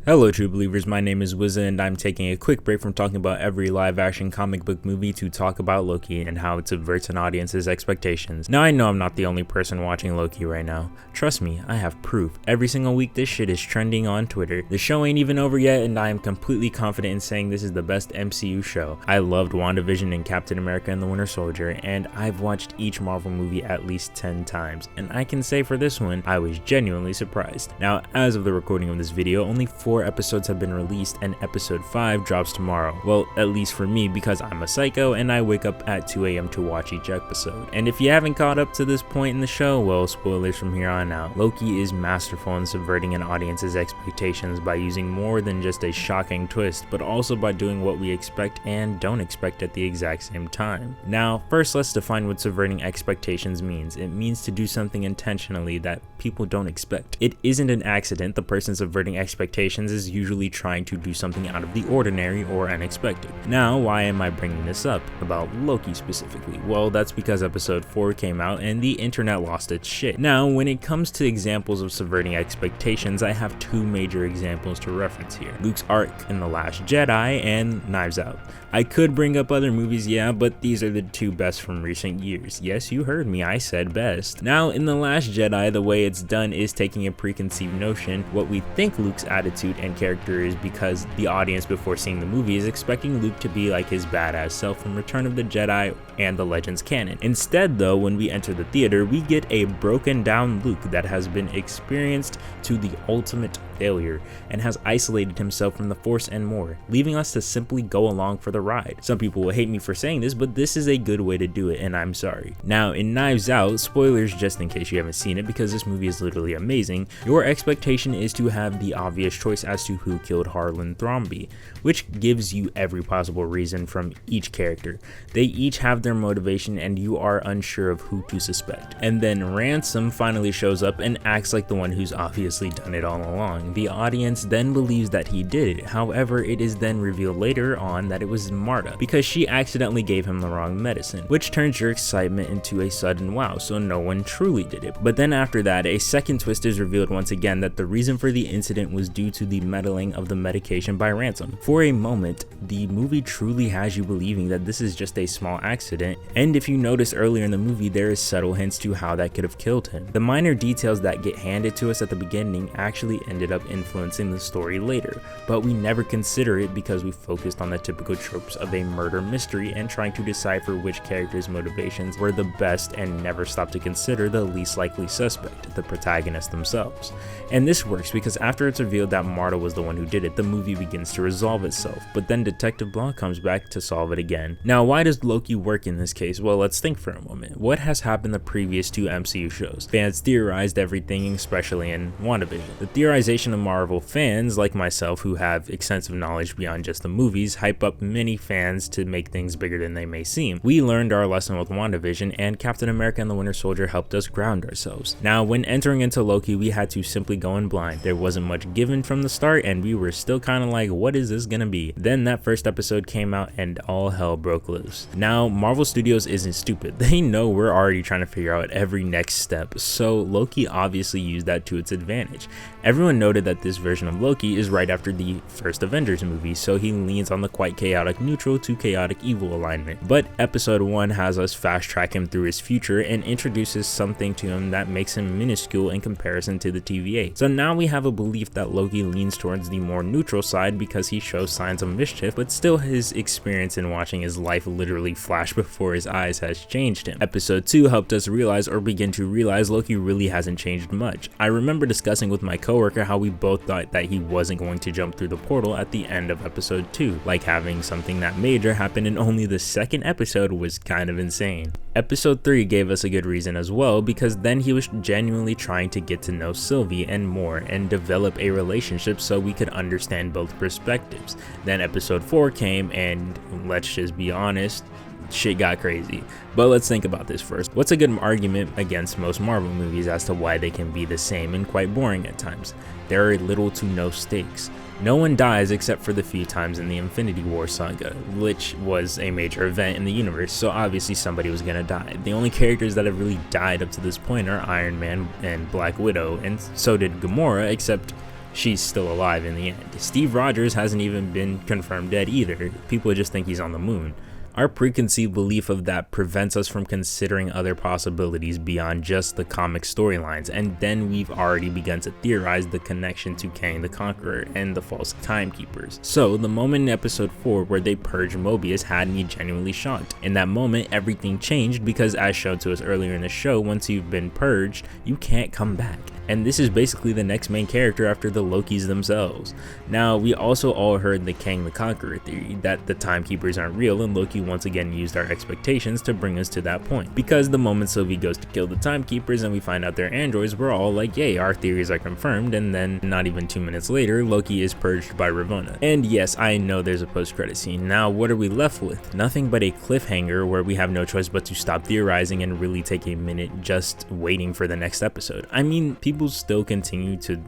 Hello true believers, my name is Wizza and I'm taking a quick break from talking about every live action comic book movie to talk about Loki and how it subverts an audience's expectations. Now I know I'm not the only person watching Loki right now. Trust me, I have proof. Every single week this shit is trending on Twitter. The show ain't even over yet and I am completely confident in saying this is the best MCU show. I loved WandaVision and Captain America and the Winter Soldier, and I've watched each Marvel movie at least 10 times, and I can say for this one, I was genuinely surprised. Now, as of the recording of this video, only 4 episodes have been released and episode 5 drops tomorrow. Well, at least for me, because I'm a psycho and I wake up at 2 AM to watch each episode. And if you haven't caught up to this point in the show, well, spoilers from here on out. Loki is masterful in subverting an audience's expectations by using more than just a shocking twist, but also by doing what we expect and don't expect at the exact same time. Now, first let's define what subverting expectations means. It means to do something intentionally that people don't expect. It isn't an accident. The person subverting expectations is usually trying to do something out of the ordinary or unexpected. Now, why am I bringing this up about Loki specifically? Well, that's because episode 4 came out and the internet lost its shit. Now, when it comes to examples of subverting expectations, I have 2 major examples to reference here: Luke's arc in The Last Jedi and Knives Out. I could bring up other movies, yeah, but these are the 2 best from recent years. Yes, you heard me, I said best. Now, in The Last Jedi, the way it's done is taking a preconceived notion, what we think Luke's attitude and character is, because the audience before seeing the movie is expecting Luke to be like his badass self from Return of the Jedi and the Legends canon. Instead though, when we enter the theater, we get a broken down Luke that has been experienced to the ultimate failure and has isolated himself from the Force and more, leaving us to simply go along for the ride. Some people will hate me for saying this, but this is a good way to do it and I'm sorry. Now, in Knives Out, spoilers just in case you haven't seen it because this movie is literally amazing, your expectation is to have the obvious choice as to who killed Harlan Thrombey, which gives you every possible reason from each character. They each have their motivation and you are unsure of who to suspect. And then Ransom finally shows up and acts like the one who's obviously done it all along. The audience then believes that he did it. However, it is then revealed later on that it was Marta, because she accidentally gave him the wrong medicine, which turns your excitement into a sudden wow, so no one truly did it. But then after that, a second twist is revealed once again that the reason for the incident was due to the meddling of the medication by Ransom. For a moment, the movie truly has you believing that this is just a small accident, and if you notice earlier in the movie, there is subtle hints to how that could have killed him. The minor details that get handed to us at the beginning actually ended up influencing the story later, but we never consider it because we focused on the typical tropes of a murder mystery and trying to decipher which characters' motivations were the best and never stopped to consider the least likely suspect, the protagonist themselves. And this works because after it's revealed that Marta was the one who did it, the movie begins to resolve itself, but then Detective Blanc comes back to solve it again. Now, why does Loki work in this case? Well, let's think for a moment. What has happened the previous 2 MCU shows? Fans theorized everything, especially in WandaVision. The theorization of Marvel fans, like myself, who have extensive knowledge beyond just the movies, hype up many fans to make things bigger than they may seem. We learned our lesson with WandaVision, and Captain America and the Winter Soldier helped us ground ourselves. Now, when entering into Loki, we had to simply go in blind. There wasn't much given from the start, and we were still kind of like, what is this gonna be? Then that first episode came out, and all hell broke loose. Now, Marvel Studios isn't stupid. They know we're already trying to figure out every next step, so Loki obviously used that to its advantage. Everyone noted that this version of Loki is right after the first Avengers movie, so he leans on the quite chaotic neutral to chaotic evil alignment. But episode 1 has us fast track him through his future and introduces something to him that makes him minuscule in comparison to the TVA. So now we have a belief that Loki leans towards the more neutral side because he shows signs of mischief, but still his experience in watching his life literally flash before his eyes has changed him. Episode 2 helped us realize, or begin to realize, Loki really hasn't changed much. I remember discussing with my coworker how we both thought that he wasn't going to jump through the portal at the end of episode 2, like having something that major happen in only the second episode was kind of insane. Episode 3 gave us a good reason as well, because then he was genuinely trying to get to know Sylvie and more and develop a relationship so we could understand both perspectives. Then episode 4 came and let's just be honest, shit got crazy. But let's think about this first. What's a good argument against most Marvel movies as to why they can be the same and quite boring at times? There are little to no stakes. No one dies except for the few times in the Infinity War saga, which was a major event in the universe, so obviously somebody was gonna die. The only characters that have really died up to this point are Iron Man and Black Widow, and so did Gamora, except she's still alive in the end. Steve Rogers hasn't even been confirmed dead either. People just think he's on the moon. Our preconceived belief of that prevents us from considering other possibilities beyond just the comic storylines, and then we've already begun to theorize the connection to Kang the Conqueror and the false timekeepers. So the moment in episode 4 where they purged Mobius had me genuinely shocked. In that moment, everything changed because, as shown to us earlier in the show, once you've been purged, you can't come back. And this is basically the next main character after the Lokis themselves. Now, we also all heard the Kang the Conqueror theory, that the timekeepers aren't real, and Loki once again used our expectations to bring us to that point. Because the moment Sylvie goes to kill the timekeepers and we find out they're androids, we're all like, yay, our theories are confirmed, and then not even 2 minutes later, Loki is purged by Ravonna. And yes, I know there's a post-credit scene. Now, what are we left with? Nothing but a cliffhanger where we have no choice but to stop theorizing and really take a minute just waiting for the next episode. I mean, people still continue to,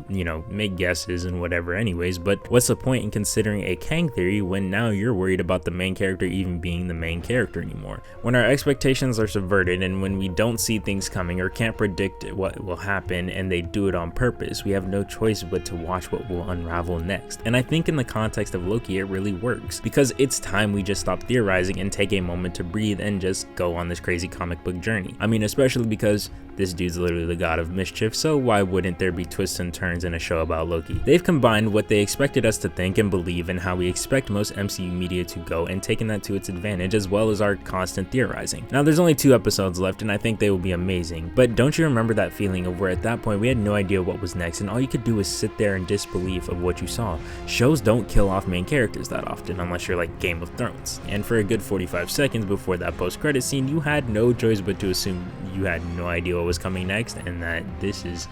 make guesses and whatever anyways, but what's the point in considering a Kang theory when now you're worried about the main character even being the main character anymore? When our expectations are subverted and when we don't see things coming or can't predict what will happen and they do it on purpose, we have no choice but to watch what will unravel next. And I think in the context of Loki, it really works, because it's time we just stop theorizing and take a moment to breathe and just go on this crazy comic book journey. I mean, especially because this dude's literally the god of mischief, so why wouldn't there be twists and turns in a show about Loki? They've combined what they expected us to think and believe and how we expect most MCU media to go and taken that to its advantage, as well as our constant theorizing. Now, there's only 2 episodes left and I think they will be amazing, but don't you remember that feeling of where at that point we had no idea what was next and all you could do was sit there in disbelief of what you saw? Shows don't kill off main characters that often unless you're like Game of Thrones, and for a good 45 seconds before that post-credit scene, you had no choice but to assume you had no idea what was coming next and that this is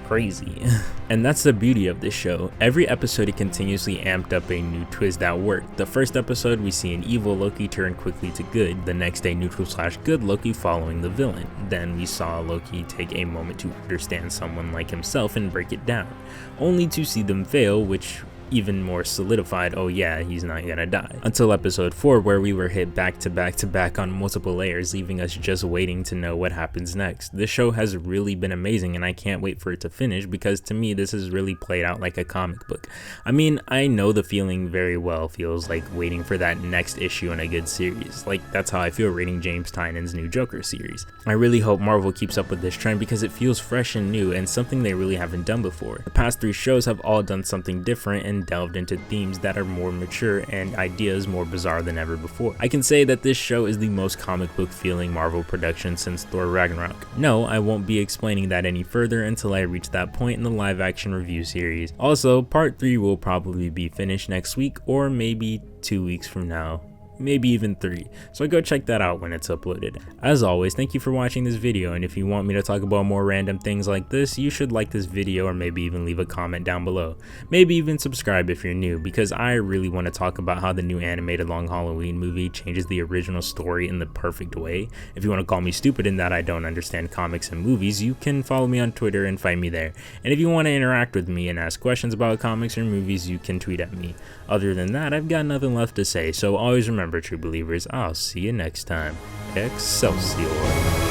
crazy. And that's the beauty of this show. Every episode it continuously amped up a new twist that worked. The first episode we see an evil Loki turn quickly to good, the next a neutral/good Loki following the villain. Then we saw Loki take a moment to understand someone like himself and break it down, only to see them fail, which even more solidified, oh yeah, he's not gonna die. Until episode 4, where we were hit back to back to back on multiple layers, leaving us just waiting to know what happens next. This show has really been amazing and I can't wait for it to finish, because to me this has really played out like a comic book. I mean, I know the feeling very well feels like waiting for that next issue in a good series. Like, that's how I feel reading James Tynion's new Joker series. I really hope Marvel keeps up with this trend because it feels fresh and new and something they really haven't done before. The past 3 shows have all done something different and delved into themes that are more mature and ideas more bizarre than ever before. I can say that this show is the most comic book feeling Marvel production since Thor Ragnarok. No, I won't be explaining that any further until I reach that point in the live action review series. Also, part 3 will probably be finished next week or maybe 2 weeks from now. Maybe even 3, so go check that out when it's uploaded. As always, thank you for watching this video, and if you want me to talk about more random things like this, you should like this video or maybe even leave a comment down below. Maybe even subscribe if you're new, because I really want to talk about how the new animated Long Halloween movie changes the original story in the perfect way. If you want to call me stupid in that I don't understand comics and movies, you can follow me on Twitter and find me there. And if you want to interact with me and ask questions about comics or movies, you can tweet at me. Other than that, I've got nothing left to say, so always remember, true believers, I'll see you next time. Excelsior.